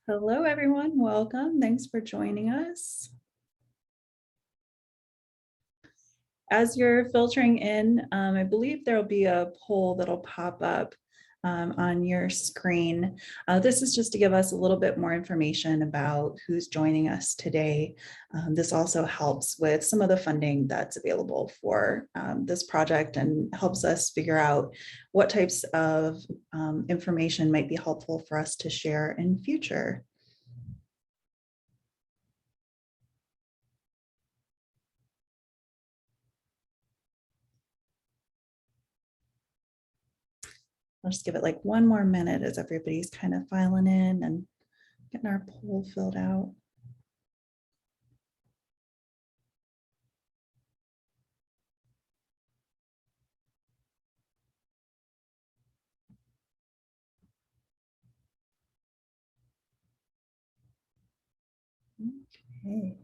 Hello, everyone. Welcome. Thanks for joining us. As you're filtering in, I believe there'll be a poll that'll pop up on your screen. This is just to give us a little bit more information about who's joining us today. This also helps with some of the funding that's available for this project and helps us figure out what types of information might be helpful for us to share in future. I'll just give it like one more minute as everybody's kind of filing in and getting our poll filled out. Okay.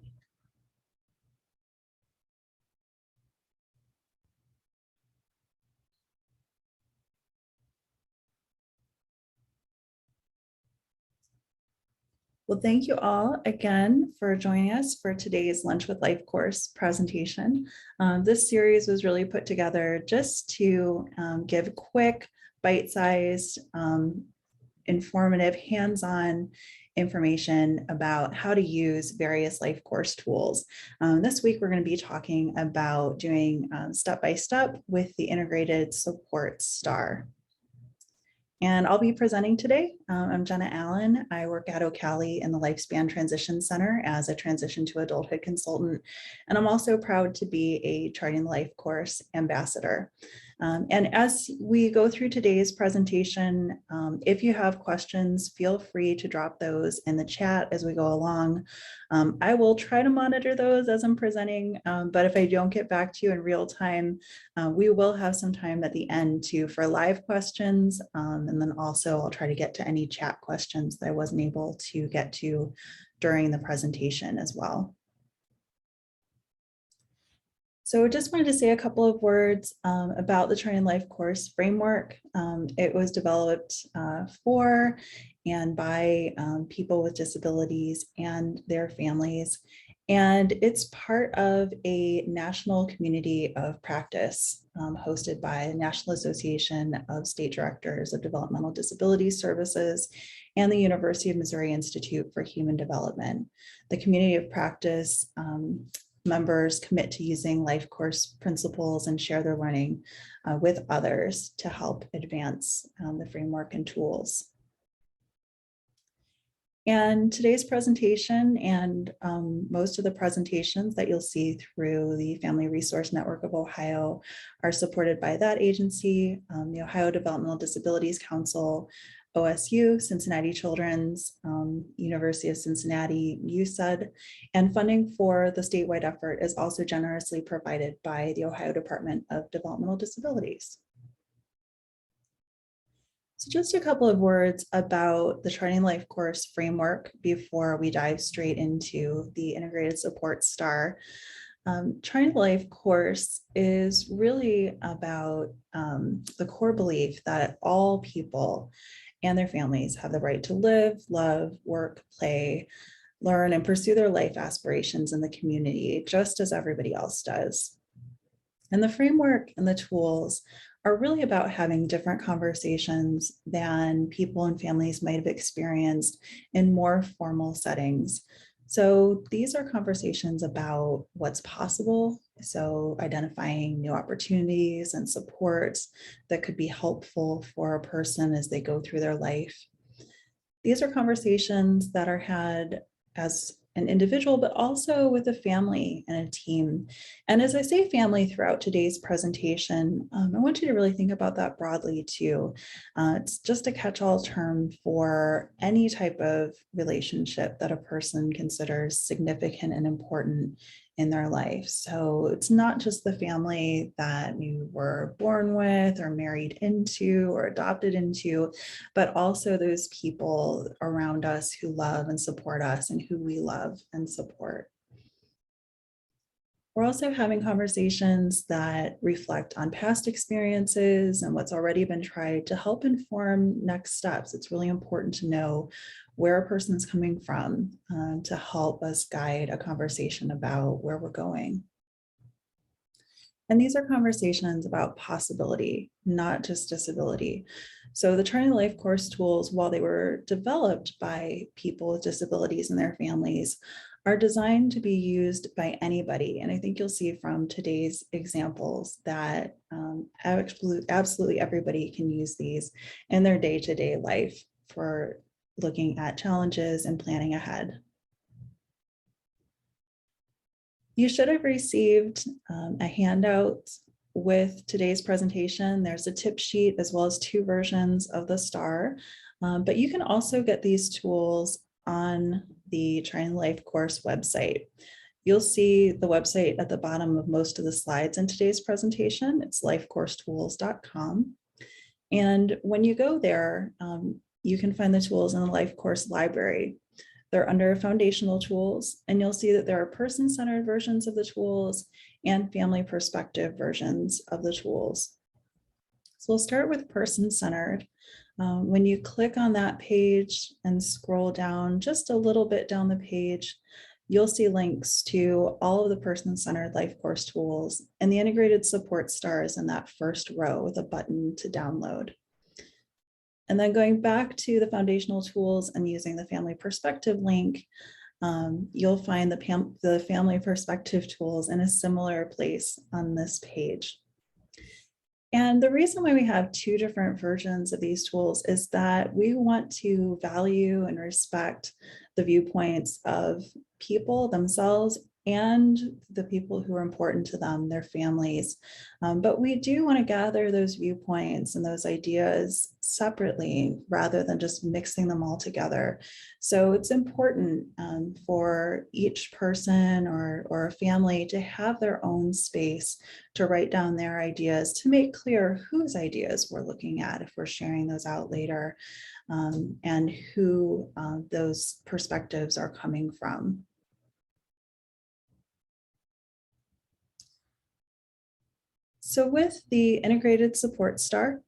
Well, thank you all again for joining us for today's Lunch with Life course presentation. This series was really put together just to give quick, bite-sized, informative, hands-on information about how to use various life course tools. This week, we're going to be talking about doing step-by-step with the integrated support star. And I'll be presenting today. I'm Jenna Allen. I work at Ocali in the Lifespan Transition Center as a transition to adulthood consultant. And I'm also proud to be a Charting the Life Course ambassador. And as we go through today's presentation, if you have questions, feel free to drop those in the chat as we go along. I will try to monitor those as I'm presenting, but if I don't get back to you in real time, we will have some time at the end for live questions. And then also I'll try to get to any chat questions that I wasn't able to get to during the presentation as well. So just wanted to say a couple of words about the Charting Life course framework. It was developed for and by people with disabilities and their families. And it's part of a national community of practice hosted by the National Association of State Directors of Developmental Disability Services and the University of Missouri Institute for Human Development. The community of practice members commit to using life course principles and share their learning with others to help advance the framework and tools. And today's presentation and most of the presentations that you'll see through the Family Resource Network of Ohio are supported by that agency, the Ohio Developmental Disabilities Council, OSU, Cincinnati Children's, University of Cincinnati, USUD, and funding for the statewide effort is also generously provided by the Ohio Department of Developmental Disabilities. So just a couple of words about the Charting Life course framework before we dive straight into the integrated support star. Charting the Life course is really about the core belief that all people and their families have the right to live, love, work, play, learn, and pursue their life aspirations in the community, just as everybody else does. And the framework and the tools are really about having different conversations than people and families might have experienced in more formal settings. So these are conversations about what's possible. So identifying new opportunities and supports that could be helpful for a person as they go through their life. These are conversations that are had as an individual, but also with a family and a team. And as I say family throughout today's presentation, I want you to really think about that broadly too. It's just a catch-all term for any type of relationship that a person considers significant and important in their life. So it's not just the family that you were born with or married into or adopted into, but also those people around us who love and support us and who we love and support. We're also having conversations that reflect on past experiences and what's already been tried to help inform next steps. It's really important to know where a person's coming from to help us guide a conversation about where we're going. And these are conversations about possibility, not just disability. So the Charting the Life course tools, while they were developed by people with disabilities and their families, are designed to be used by anybody. And I think you'll see from today's examples that absolutely everybody can use these in their day-to-day life for looking at challenges and planning ahead. You should have received a handout with today's presentation. There's a tip sheet as well as 2 versions of the STAR, but you can also get these tools on the Charting the Life course website. You'll see the website at the bottom of most of the slides in today's presentation. It's lifecoursetools.com. And when you go there, you can find the tools in the Life Course library. They're under foundational tools, and you'll see that there are person-centered versions of the tools and family perspective versions of the tools. So we'll start with person-centered. When you click on that page and scroll down just a little bit down the page, you'll see links to all of the person-centered Life Course tools, and the integrated support star is in that first row with a button to download. And then going back to the foundational tools and using the family perspective link, you'll find the family perspective tools in a similar place on this page. And the reason why we have 2 different versions of these tools is that we want to value and respect the viewpoints of people themselves and the people who are important to them, their families. But we do want to gather those viewpoints and those ideas separately rather than just mixing them all together. So it's important for each person or a family to have their own space to write down their ideas, to make clear whose ideas we're looking at if we're sharing those out later, and who those perspectives are coming from. So with the integrated support star,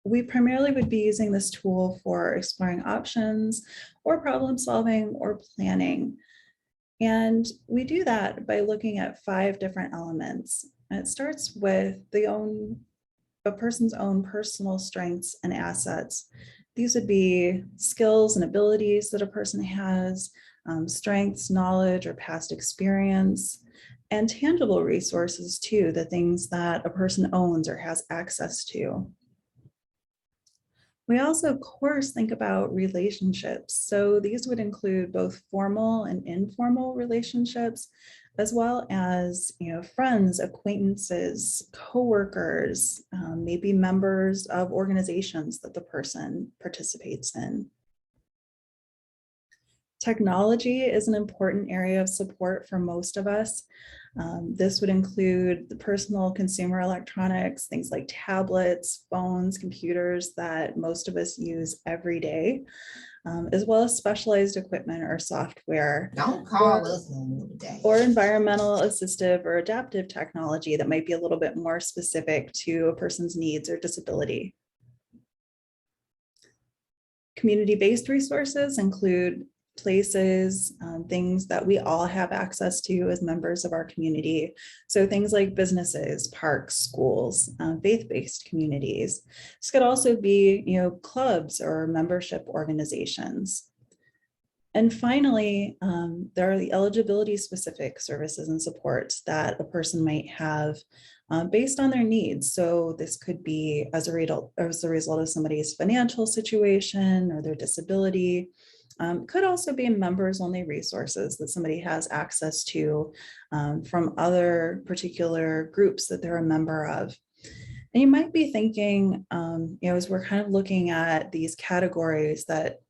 we primarily would be using this tool for exploring options or problem solving or planning. And we do that by looking at 5 different elements. And it starts with a person's own personal strengths and assets. These would be skills and abilities that a person has, strengths, knowledge, or past experience, and tangible resources too, the things that a person owns or has access to. We also, of course, think about relationships. So these would include both formal and informal relationships, as well as, friends, acquaintances, coworkers, maybe members of organizations that the person participates in. Technology is an important area of support for most of us. This would include the personal consumer electronics, things like tablets, phones, computers that most of us use every day, as well as specialized equipment or software. Don't call us no more today. Or environmental assistive or adaptive technology that might be a little bit more specific to a person's needs or disability. Community-based resources include places, things that we all have access to as members of our community. So things like businesses, parks, schools, faith-based communities. This could also be, clubs or membership organizations. And finally, there are the eligibility specific services and supports that a person might have based on their needs. So this could be as a result of somebody's financial situation or their disability. Could also be members only resources that somebody has access to from other particular groups that they're a member of. And you might be thinking, as we're kind of looking at these categories that,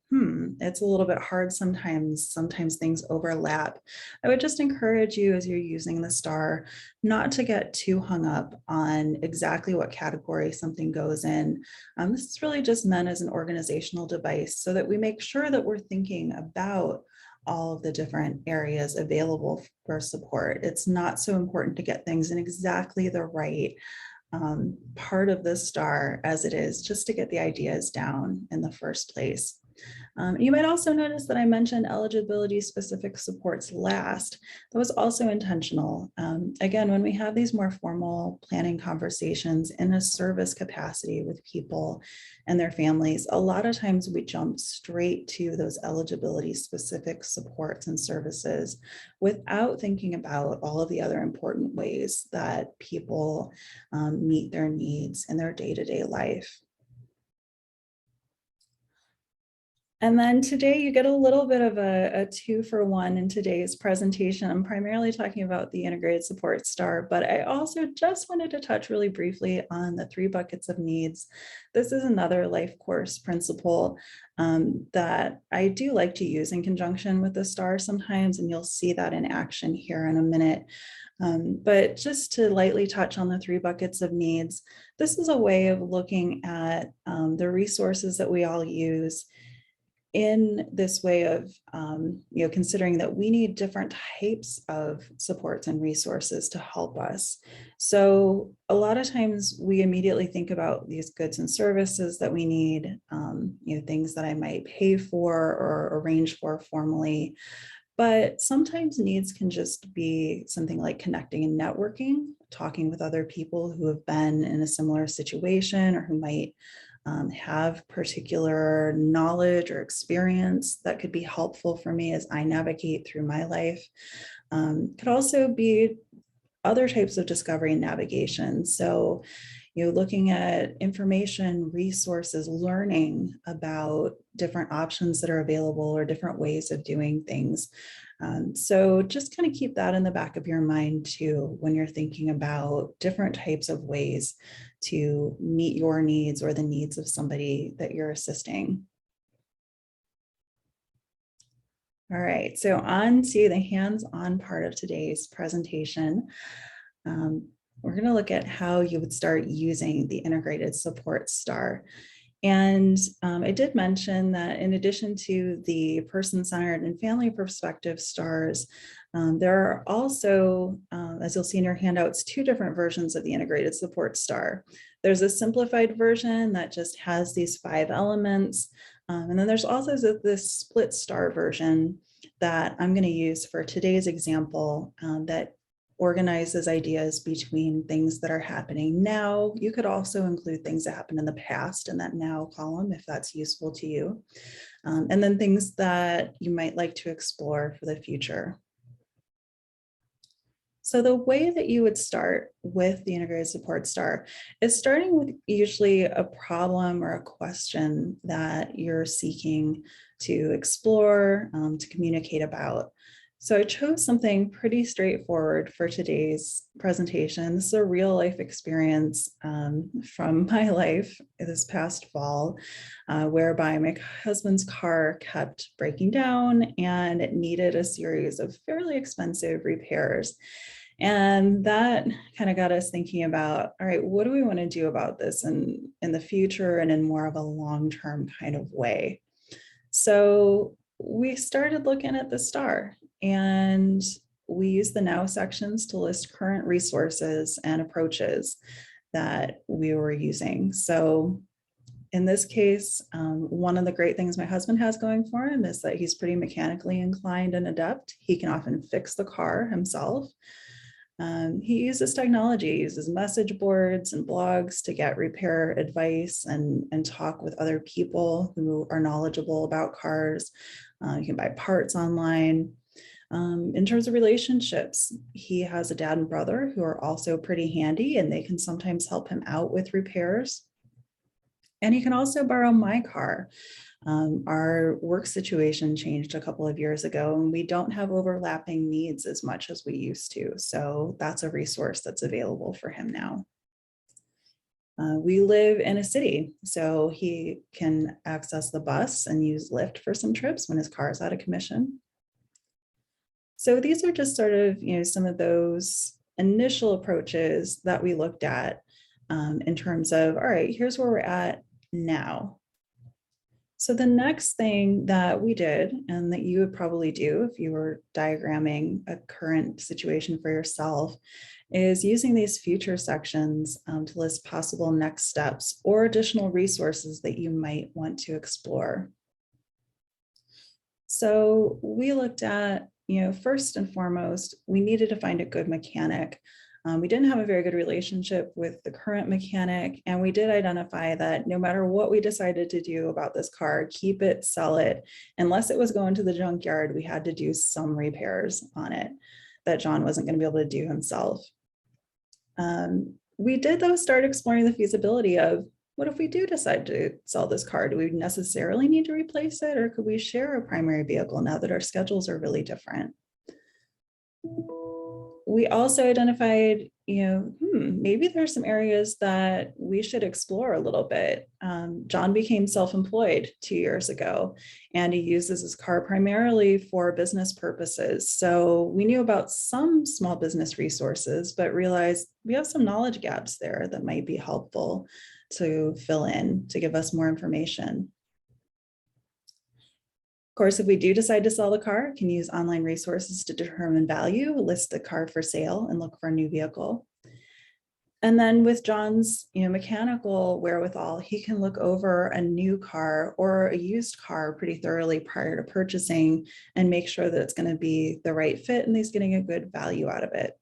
it's a little bit hard sometimes things overlap. I would just encourage you as you're using the star, not to get too hung up on exactly what category something goes in. This is really just meant as an organizational device so that we make sure that we're thinking about all of the different areas available for support. It's not so important to get things in exactly the right part of the star as it is just to get the ideas down in the first place. You might also notice that I mentioned eligibility specific supports last. That was also intentional. Again, when we have these more formal planning conversations in a service capacity with people and their families, a lot of times we jump straight to those eligibility specific supports and services without thinking about all of the other important ways that people meet their needs in their day-to-day life. And then today you get a little bit of a 2-for-1 in today's presentation. I'm primarily talking about the integrated support star, but I also just wanted to touch really briefly on the 3 buckets of needs. This is another life course principle that I do like to use in conjunction with the star sometimes, and you'll see that in action here in a minute. But just to lightly touch on the 3 buckets of needs, this is a way of looking at the resources that we all use in this way of considering that we need different types of supports and resources to help us. So a lot of times we immediately think about these goods and services that we need, things that I might pay for or arrange for formally. But sometimes needs can just be something like connecting and networking, talking with other people who have been in a similar situation or who might have particular knowledge or experience that could be helpful for me as I navigate through my life. Could also be other types of discovery and navigation. So, looking at information, resources, learning about different options that are available or different ways of doing things. So just kind of keep that in the back of your mind too, when you're thinking about different types of ways to meet your needs or the needs of somebody that you're assisting. All right, so on to the hands-on part of today's presentation. We're going to look at how you would start using the integrated support star. And I did mention that in addition to the person-centered and family perspective stars, there are also, as you'll see in your handouts, 2 different versions of the integrated support star. There's a simplified version that just has these 5 elements. And then there's also this split star version that I'm going to use for today's example that organizes ideas between things that are happening now. You could also include things that happened in the past in that now column if that's useful to you. And then things that you might like to explore for the future. So the way that you would start with the integrated support star is starting with usually a problem or a question that you're seeking to explore, to communicate about. So I chose something pretty straightforward for today's presentation. This is a real life experience from my life this past fall, whereby my husband's car kept breaking down and it needed a series of fairly expensive repairs. And that kind of got us thinking about, all right, what do we want to do about this in the future and in more of a long-term kind of way? So we started looking at the star and we used the now sections to list current resources and approaches that we were using. So in this case, one of the great things my husband has going for him is that he's pretty mechanically inclined and adept. He can often fix the car himself. He uses technology, he uses message boards and blogs to get repair advice and talk with other people who are knowledgeable about cars. You can buy parts online. In terms of relationships, he has a dad and brother who are also pretty handy and they can sometimes help him out with repairs. And he can also borrow my car. Our work situation changed a couple of years ago and we don't have overlapping needs as much as we used to. So that's a resource that's available for him now. We live in a city, so he can access the bus and use Lyft for some trips when his car is out of commission. So these are just sort of, some of those initial approaches that we looked at in terms of, all right, here's where we're at now. So the next thing that we did, and that you would probably do if you were diagramming a current situation for yourself, is using these future sections to list possible next steps or additional resources that you might want to explore. So we looked at, first and foremost, we needed to find a good mechanic. We didn't have a very good relationship with the current mechanic, and we did identify that no matter what we decided to do about this car, keep it, sell it, unless it was going to the junkyard, we had to do some repairs on it that John wasn't going to be able to do himself. We did, though, start exploring the feasibility of what if we do decide to sell this car? Do we necessarily need to replace it, or could we share a primary vehicle now that our schedules are really different? We also identified, maybe there's some areas that we should explore a little bit. John became self-employed 2 years ago, and he uses his car primarily for business purposes. So we knew about some small business resources, but realized we have some knowledge gaps there that might be helpful to fill in, to give us more information. Of course, if we do decide to sell the car, can use online resources to determine value, list the car for sale, and look for a new vehicle. And then with John's, mechanical wherewithal, he can look over a new car or a used car pretty thoroughly prior to purchasing and make sure that it's going to be the right fit and he's getting a good value out of it.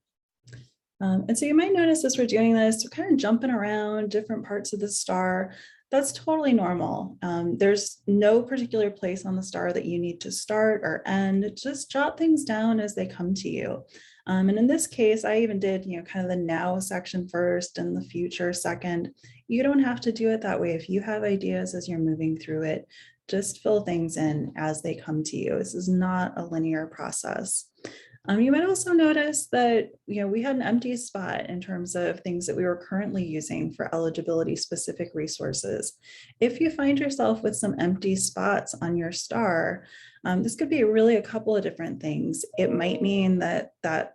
And so you might notice as we're doing this, we're kind of jumping around different parts of the star. That's totally normal. There's no particular place on the star that you need to start or end. Just jot things down as they come to you. And in this case, I even did, kind of the now section first and the future second. You don't have to do it that way. If you have ideas as you're moving through it, just fill things in as they come to you. This is not a linear process. You might also notice that we had an empty spot in terms of things that we were currently using for eligibility specific resources. If you find yourself with some empty spots on your star, this could be really a couple of different things. It might mean that that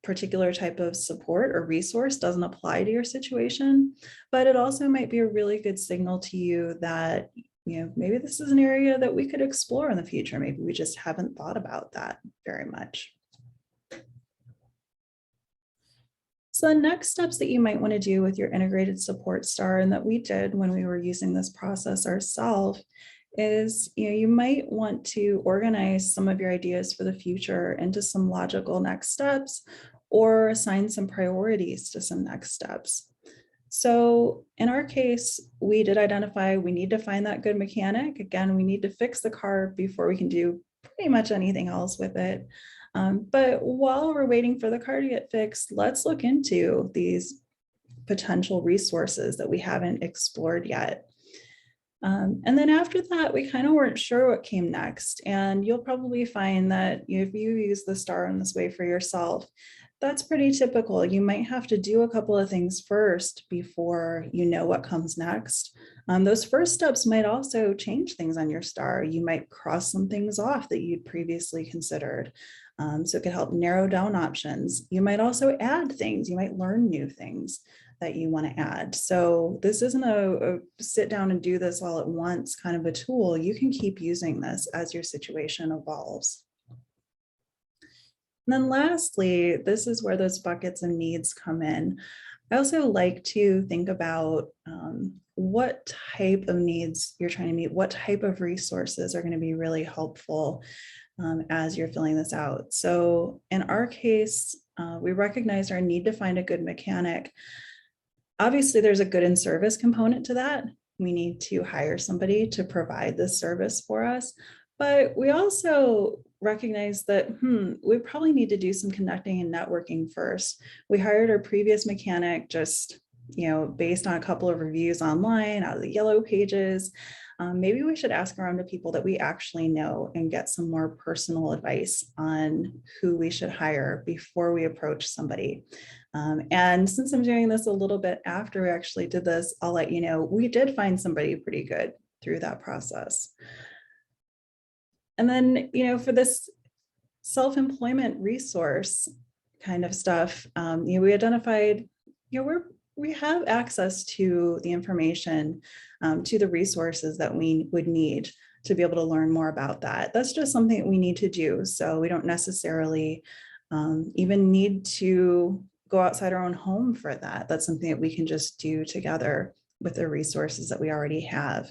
particular type of support or resource doesn't apply to your situation, but it also might be a really good signal to you that maybe this is an area that we could explore in the future. Maybe we just haven't thought about that very much. So the next steps that you might want to do with your integrated support star, and that we did when we were using this process ourselves, is you might want to organize some of your ideas for the future into some logical next steps or assign some priorities to some next steps. So in our case, we did identify we need to find that good mechanic. Again, we need to fix the car before we can do pretty much anything else with it. But while we're waiting for the car to get fixed, let's look into these potential resources that we haven't explored yet. And then after that, we kind of weren't sure what came next. And you'll probably find that if you use the star in this way for yourself, that's pretty typical. You might have to do a couple of things first before you know what comes next. Those first steps might also change things on your star. You might cross some things off that you'd previously considered. So it could help narrow down options. You might also add things. You might learn new things that you want to add. So this isn't a sit down and do this all at once kind of a tool. You can keep using this as your situation evolves. And then lastly, this is where those buckets of needs come in. I also like to think about what type of needs you're trying to meet, what type of resources are going to be really helpful as you're filling this out. So in our case, we recognize our need to find a good mechanic. Obviously, there's a good in service component to that. We need to hire somebody to provide this service for us. But we also recognize that we probably need to do some connecting and networking first. We hired our previous mechanic just based on a couple of reviews online out of the yellow pages. Maybe we should ask around to people that we actually know and get some more personal advice on who we should hire before we approach somebody. And since I'm doing this a little bit after we actually did this, I'll let you know, we did find somebody pretty good through that process. And then, for this self-employment resource kind of stuff, we identified, we have access to the information, to the resources that we would need to be able to learn more about that. That's just something that we need to do. So we don't necessarily even need to go outside our own home for that. That's something that we can just do together with the resources that we already have.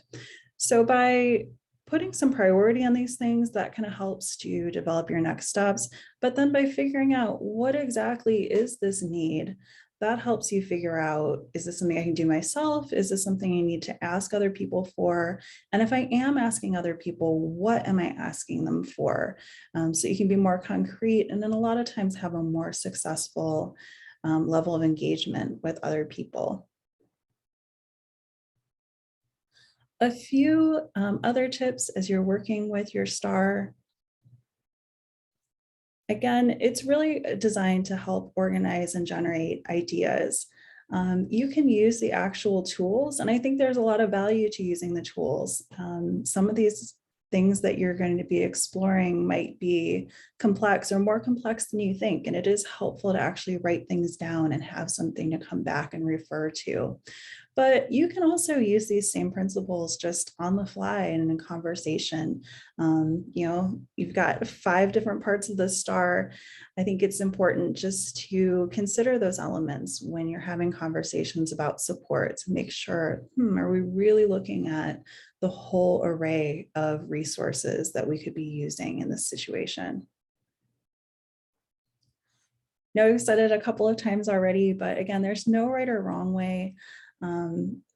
So by putting some priority on these things, that kind of helps to develop your next steps. But then by figuring out what exactly is this need, that helps you figure out, is this something I can do myself? Is this something I need to ask other people for? And if I am asking other people, what am I asking them for? So you can be more concrete, and then a lot of times have a more successful level of engagement with other people. A few other tips as you're working with your star. Again, it's really designed to help organize and generate ideas. You can use the actual tools, and I think there's a lot of value to using the tools. Some of these things that you're going to be exploring might be complex or more complex than you think, and it is helpful to actually write things down and have something to come back and refer to. But you can also use these same principles just on the fly and in a conversation. You've got 5 different parts of the star. I think it's important just to consider those elements when you're having conversations about support, to make sure, are we really looking at the whole array of resources that we could be using in this situation? Now, we've said it a couple of times already, but again, there's no right or wrong way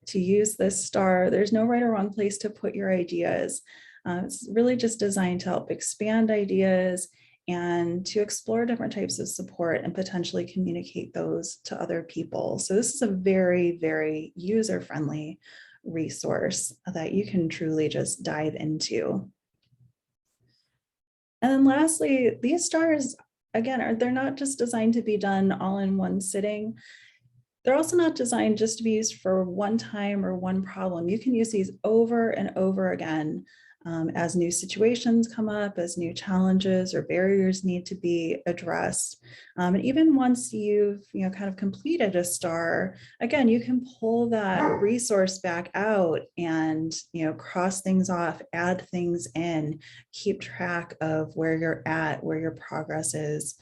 to use this star. There's no right or wrong place to put your ideas. It's really just designed to help expand ideas and to explore different types of support and potentially communicate those to other people. So this is a very, very user-friendly resource that you can truly just dive into. And then lastly, these stars, again, they're not just designed to be done all in one sitting. They're also not designed just to be used for one time or one problem. You can use these over and over again as new situations come up, as new challenges or barriers need to be addressed. And even once you've kind of completed a star, again, you can pull that resource back out and cross things off, add things in, keep track of where you're at, where your progress is,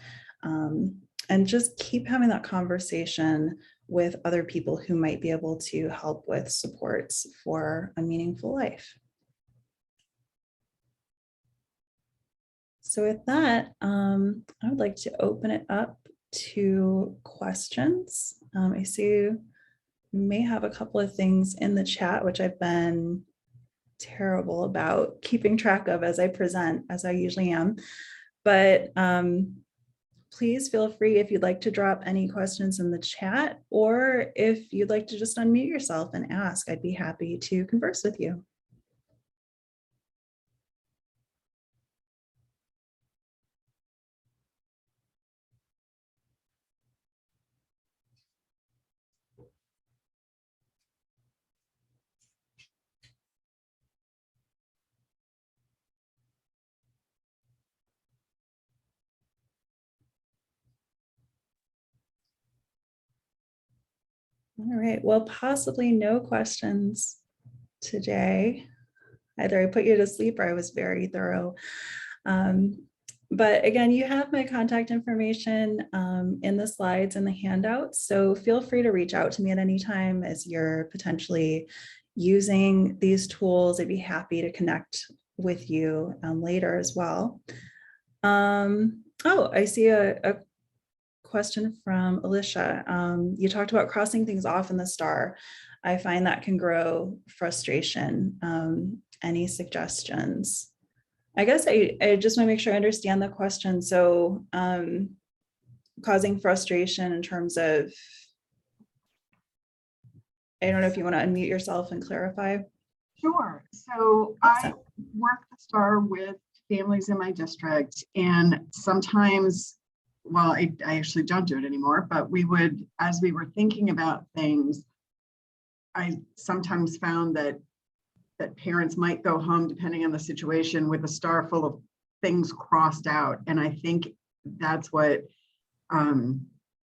and just keep having that conversation with other people who might be able to help with supports for a meaningful life. So with that, I would like to open it up to questions. I see you may have a couple of things in the chat, which I've been terrible about keeping track of as I present, as I usually am. But please feel free if you'd like to drop any questions in the chat, or if you'd like to just unmute yourself and ask, I'd be happy to converse with you. All right, well, possibly no questions today. Either I put you to sleep or I was very thorough. But again, you have my contact information in the slides and the handouts. So feel free to reach out to me at any time as you're potentially using these tools. I'd be happy to connect with you later as well. Oh, I see a question from Alicia. You talked about crossing things off in the star. I find that can grow frustration. Any suggestions? I guess I just want to make sure I understand the question. So causing frustration in terms of, I don't know if you want to unmute yourself and clarify. Sure. So I work the star with families in my district, and sometimes, well, I actually don't do it anymore, but we would, as we were thinking about things, I sometimes found that parents might go home, depending on the situation, with a star full of things crossed out. And I think that's what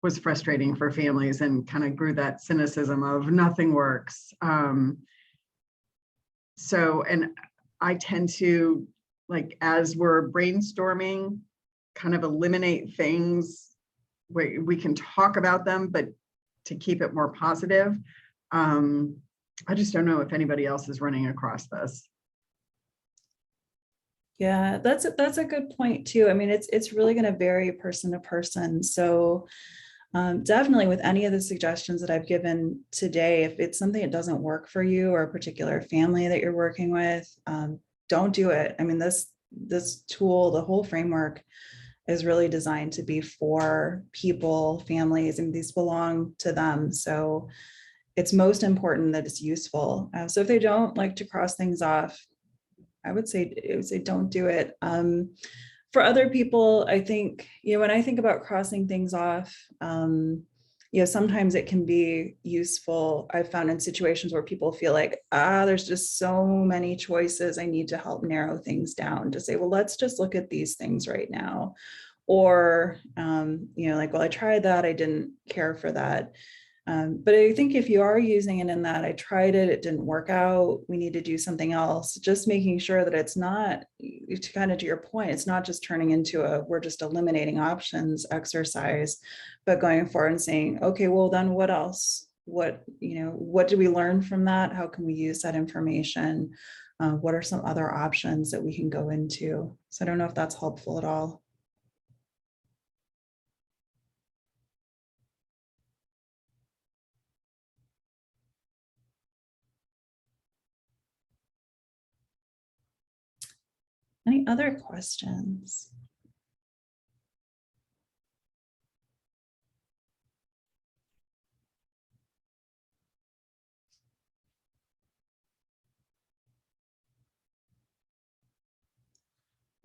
was frustrating for families and kind of grew that cynicism of nothing works. And I tend to, like, as we're brainstorming, kind of eliminate things where we can talk about them, but to keep it more positive. I just don't know if anybody else is running across this. Yeah, that's a good point too. I mean, it's really going to vary person to person. So definitely with any of the suggestions that I've given today, if it's something that doesn't work for you or a particular family that you're working with, don't do it. I mean, this tool, the whole framework is really designed to be for people, families, and these belong to them. So it's most important that it's useful. So if they don't like to cross things off, I would say don't do it. For other people, I think, when I think about crossing things off, sometimes it can be useful. I've found in situations where people feel like, there's just so many choices. I need to help narrow things down to say, well, let's just look at these things right now. Or, like, well, I tried that. I didn't care for that. But I think if you are using it in that, I tried it, it didn't work out, we need to do something else, just making sure that it's not, kind of to your point, it's not just turning into we're just eliminating options exercise, but going forward and saying, okay, well, then what else? What do we learn from that? How can we use that information? What are some other options that we can go into? So I don't know if that's helpful at all. Any other questions?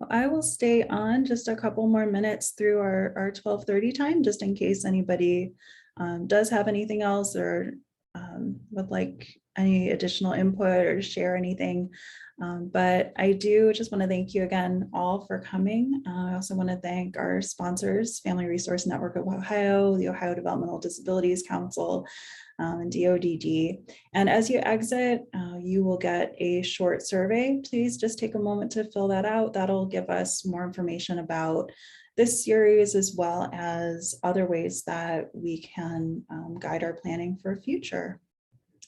I will stay on just a couple more minutes through our 12:30 time, just in case anybody does have anything else or would like any additional input or to share anything. But I do just want to thank you again all for coming. I also want to thank our sponsors, Family Resource Network of Ohio, the Ohio Developmental Disabilities Council, and DODD. And as you exit, you will get a short survey. Please just take a moment to fill that out. That'll give us more information about this series, as well as other ways that we can guide our planning for future.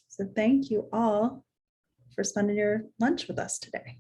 So thank you all for spending your lunch with us today.